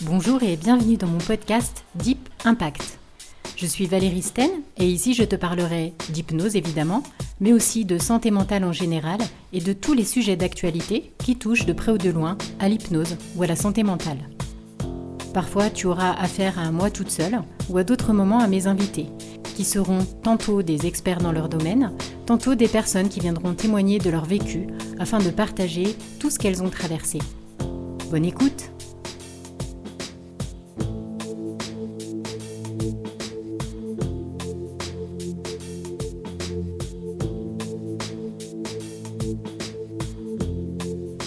Bonjour et bienvenue dans mon podcast Deep Impact. Je suis Valérie Sten et ici je te parlerai d'hypnose évidemment, mais aussi de santé mentale en général et de tous les sujets d'actualité qui touchent de près ou de loin à l'hypnose ou à la santé mentale. Parfois tu auras affaire à moi toute seule ou à d'autres moments à mes invités, qui seront tantôt des experts dans leur domaine, tantôt des personnes qui viendront témoigner de leur vécu afin de partager tout ce qu'elles ont traversé. Bonne écoute!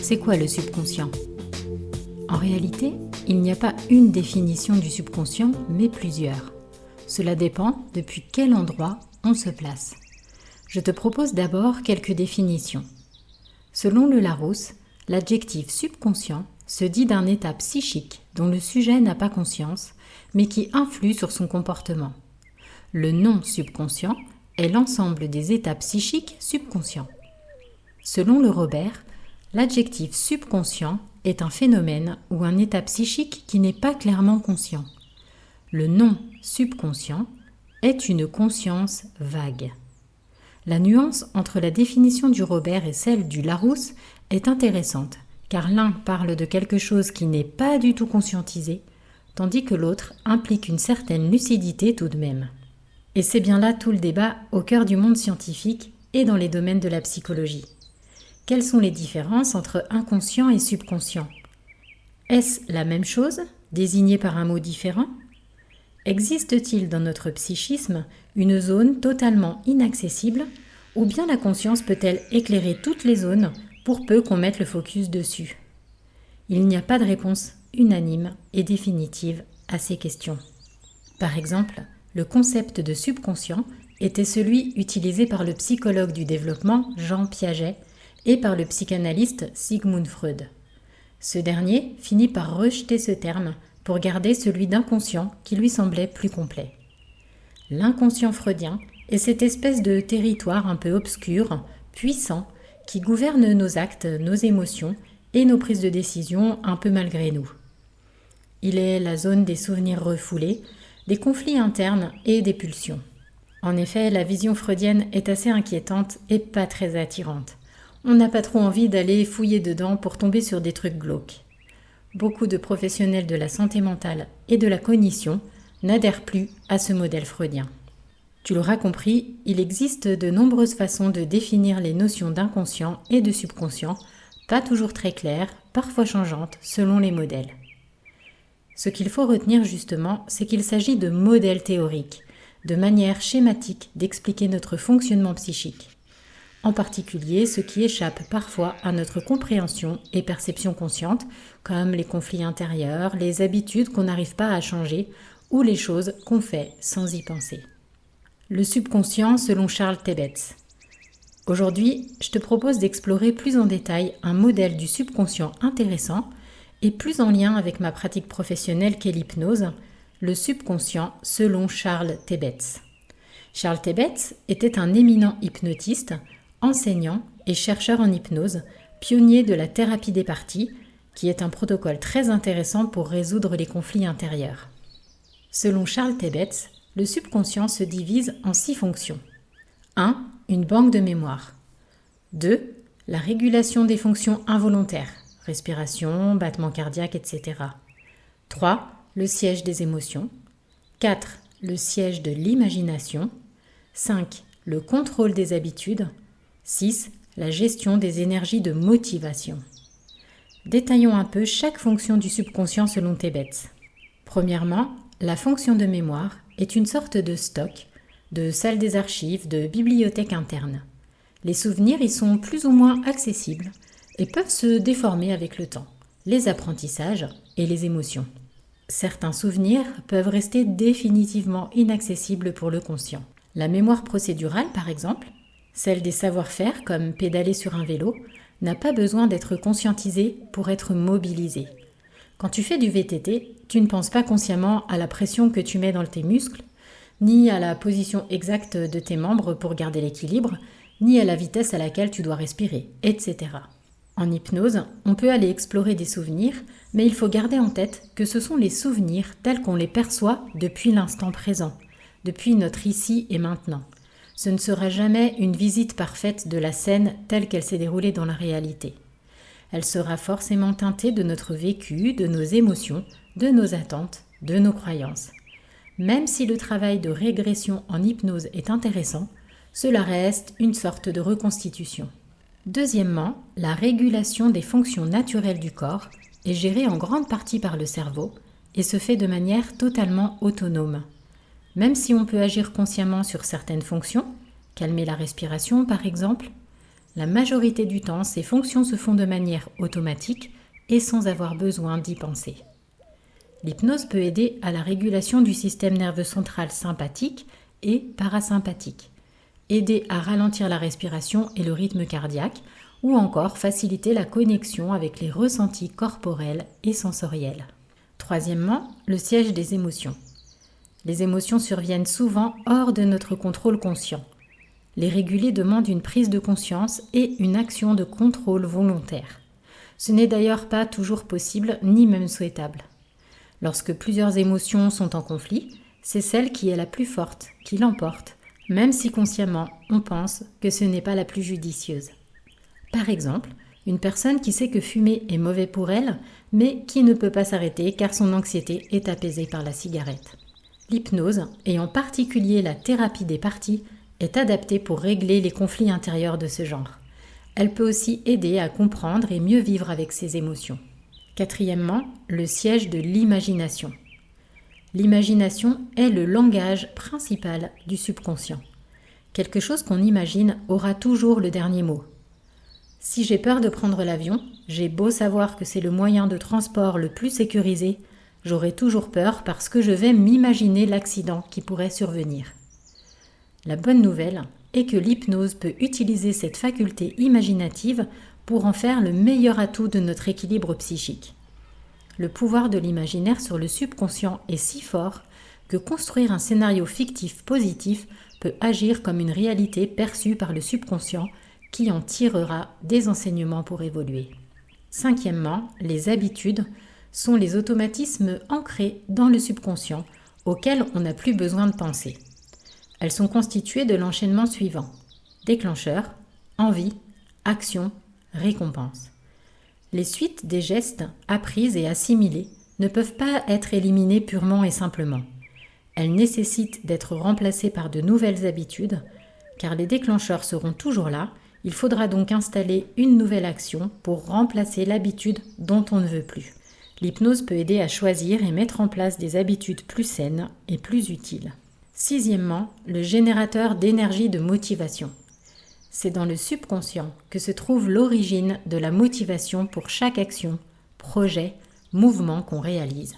C'est quoi le subconscient ? En réalité, il n'y a pas une définition du subconscient, mais plusieurs. Cela dépend depuis quel endroit on se place. Je te propose d'abord quelques définitions. Selon le Larousse, l'adjectif subconscient se dit d'un état psychique dont le sujet n'a pas conscience, mais qui influe sur son comportement. Le non-subconscient est l'ensemble des états psychiques subconscients. Selon le Robert, l'adjectif subconscient est un phénomène ou un état psychique qui n'est pas clairement conscient. Le non-subconscient est une conscience vague. La nuance entre la définition du Robert et celle du Larousse est intéressante, car l'un parle de quelque chose qui n'est pas du tout conscientisé, tandis que l'autre implique une certaine lucidité tout de même. Et c'est bien là tout le débat au cœur du monde scientifique et dans les domaines de la psychologie. Quelles sont les différences entre inconscient et subconscient ? Est-ce la même chose, désignée par un mot différent ? Existe-t-il dans notre psychisme une zone totalement inaccessible, ou bien la conscience peut-elle éclairer toutes les zones pour peu qu'on mette le focus dessus ? Il n'y a pas de réponse unanime et définitive à ces questions. Par exemple, le concept de subconscient était celui utilisé par le psychologue du développement Jean Piaget et par le psychanalyste Sigmund Freud. Ce dernier finit par rejeter ce terme pour garder celui d'inconscient qui lui semblait plus complet. L'inconscient freudien est cette espèce de territoire un peu obscur, puissant, qui gouverne nos actes, nos émotions et nos prises de décision un peu malgré nous. Il est la zone des souvenirs refoulés, des conflits internes et des pulsions. En effet, la vision freudienne est assez inquiétante et pas très attirante. On n'a pas trop envie d'aller fouiller dedans pour tomber sur des trucs glauques. Beaucoup de professionnels de la santé mentale et de la cognition n'adhèrent plus à ce modèle freudien. Tu l'auras compris, il existe de nombreuses façons de définir les notions d'inconscient et de subconscient, pas toujours très claires, parfois changeantes selon les modèles. Ce qu'il faut retenir justement, c'est qu'il s'agit de modèles théoriques, de manières schématiques d'expliquer notre fonctionnement psychique. En particulier ce qui échappe parfois à notre compréhension et perception consciente, comme les conflits intérieurs, les habitudes qu'on n'arrive pas à changer ou les choses qu'on fait sans y penser. Le subconscient selon Charles Tebetz. Aujourd'hui, je te propose d'explorer plus en détail un modèle du subconscient intéressant et plus en lien avec ma pratique professionnelle qu'est l'hypnose, le subconscient selon Charles Tebetz. Charles Tebetz était un éminent hypnotiste, enseignant et chercheur en hypnose, pionnier de la thérapie des parties, qui est un protocole très intéressant pour résoudre les conflits intérieurs. Selon Charles Tebetz, le subconscient se divise en 6 fonctions. 1. Une banque de mémoire. 2. La régulation des fonctions involontaires, respiration, battement cardiaque, etc. 3. Le siège des émotions. 4. Le siège de l'imagination. 5. Le contrôle des habitudes. 6. La gestion des énergies de motivation. Détaillons un peu chaque fonction du subconscient selon Tebetz. Premièrement, la fonction de mémoire est une sorte de stock, de salle des archives, de bibliothèque interne. Les souvenirs y sont plus ou moins accessibles et peuvent se déformer avec le temps, les apprentissages et les émotions. Certains souvenirs peuvent rester définitivement inaccessibles pour le conscient. La mémoire procédurale, par exemple, celle des savoir-faire comme pédaler sur un vélo, n'a pas besoin d'être conscientisée pour être mobilisée. Quand tu fais du VTT, tu ne penses pas consciemment à la pression que tu mets dans tes muscles, ni à la position exacte de tes membres pour garder l'équilibre, ni à la vitesse à laquelle tu dois respirer, etc. En hypnose, on peut aller explorer des souvenirs, mais il faut garder en tête que ce sont les souvenirs tels qu'on les perçoit depuis l'instant présent, depuis notre ici et maintenant. Ce ne sera jamais une visite parfaite de la scène telle qu'elle s'est déroulée dans la réalité. Elle sera forcément teintée de notre vécu, de nos émotions, de nos attentes, de nos croyances. Même si le travail de régression en hypnose est intéressant, cela reste une sorte de reconstitution. Deuxièmement, la régulation des fonctions naturelles du corps est gérée en grande partie par le cerveau et se fait de manière totalement autonome. Même si on peut agir consciemment sur certaines fonctions, calmer la respiration par exemple, la majorité du temps ces fonctions se font de manière automatique et sans avoir besoin d'y penser. L'hypnose peut aider à la régulation du système nerveux central sympathique et parasympathique, aider à ralentir la respiration et le rythme cardiaque, ou encore faciliter la connexion avec les ressentis corporels et sensoriels. Troisièmement, le siège des émotions. Les émotions surviennent souvent hors de notre contrôle conscient. Les réguler demande une prise de conscience et une action de contrôle volontaire. Ce n'est d'ailleurs pas toujours possible ni même souhaitable. Lorsque plusieurs émotions sont en conflit, c'est celle qui est la plus forte qui l'emporte, même si consciemment on pense que ce n'est pas la plus judicieuse. Par exemple, une personne qui sait que fumer est mauvais pour elle, mais qui ne peut pas s'arrêter car son anxiété est apaisée par la cigarette. L'hypnose, et en particulier la thérapie des parties, est adaptée pour régler les conflits intérieurs de ce genre. Elle peut aussi aider à comprendre et mieux vivre avec ses émotions. Quatrièmement, le siège de l'imagination. L'imagination est le langage principal du subconscient. Quelque chose qu'on imagine aura toujours le dernier mot. Si j'ai peur de prendre l'avion, j'ai beau savoir que c'est le moyen de transport le plus sécurisé, j'aurai toujours peur parce que je vais m'imaginer l'accident qui pourrait survenir. La bonne nouvelle est que l'hypnose peut utiliser cette faculté imaginative pour en faire le meilleur atout de notre équilibre psychique. Le pouvoir de l'imaginaire sur le subconscient est si fort que construire un scénario fictif positif peut agir comme une réalité perçue par le subconscient qui en tirera des enseignements pour évoluer. Cinquièmement, les habitudes sont les automatismes ancrés dans le subconscient auxquels on n'a plus besoin de penser. Elles sont constituées de l'enchaînement suivant: déclencheur, envie, action, récompense. Les suites des gestes apprises et assimilées ne peuvent pas être éliminées purement et simplement. Elles nécessitent d'être remplacées par de nouvelles habitudes, car les déclencheurs seront toujours là. Il faudra donc installer une nouvelle action pour remplacer l'habitude dont on ne veut plus. L'hypnose peut aider à choisir et mettre en place des habitudes plus saines et plus utiles. Sixièmement, le générateur d'énergie de motivation. C'est dans le subconscient que se trouve l'origine de la motivation pour chaque action, projet, mouvement qu'on réalise.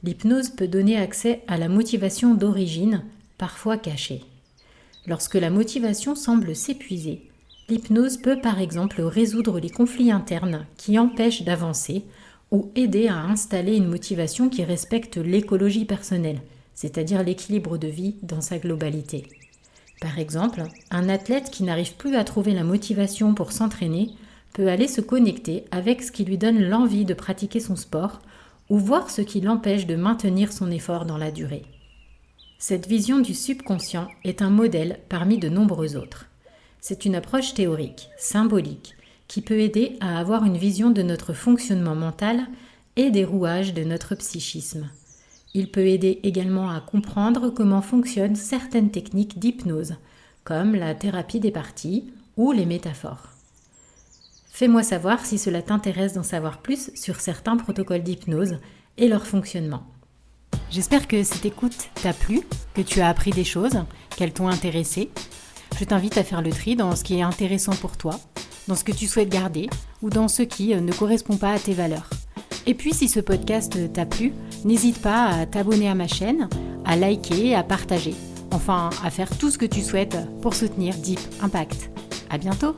L'hypnose peut donner accès à la motivation d'origine, parfois cachée. Lorsque la motivation semble s'épuiser, l'hypnose peut par exemple résoudre les conflits internes qui empêchent d'avancer ou aider à installer une motivation qui respecte l'écologie personnelle, c'est-à-dire l'équilibre de vie dans sa globalité. Par exemple, un athlète qui n'arrive plus à trouver la motivation pour s'entraîner peut aller se connecter avec ce qui lui donne l'envie de pratiquer son sport ou voir ce qui l'empêche de maintenir son effort dans la durée. Cette vision du subconscient est un modèle parmi de nombreux autres. C'est une approche théorique, symbolique, qui peut aider à avoir une vision de notre fonctionnement mental et des rouages de notre psychisme. Il peut aider également à comprendre comment fonctionnent certaines techniques d'hypnose, comme la thérapie des parties ou les métaphores. Fais-moi savoir si cela t'intéresse d'en savoir plus sur certains protocoles d'hypnose et leur fonctionnement. J'espère que cette écoute t'a plu, que tu as appris des choses, qu'elles t'ont intéressé. Je t'invite à faire le tri dans ce qui est intéressant pour toi, dans ce que tu souhaites garder ou dans ce qui ne correspond pas à tes valeurs. Et puis si ce podcast t'a plu, n'hésite pas à t'abonner à ma chaîne, à liker, à partager, enfin à faire tout ce que tu souhaites pour soutenir Deep Impact. À bientôt!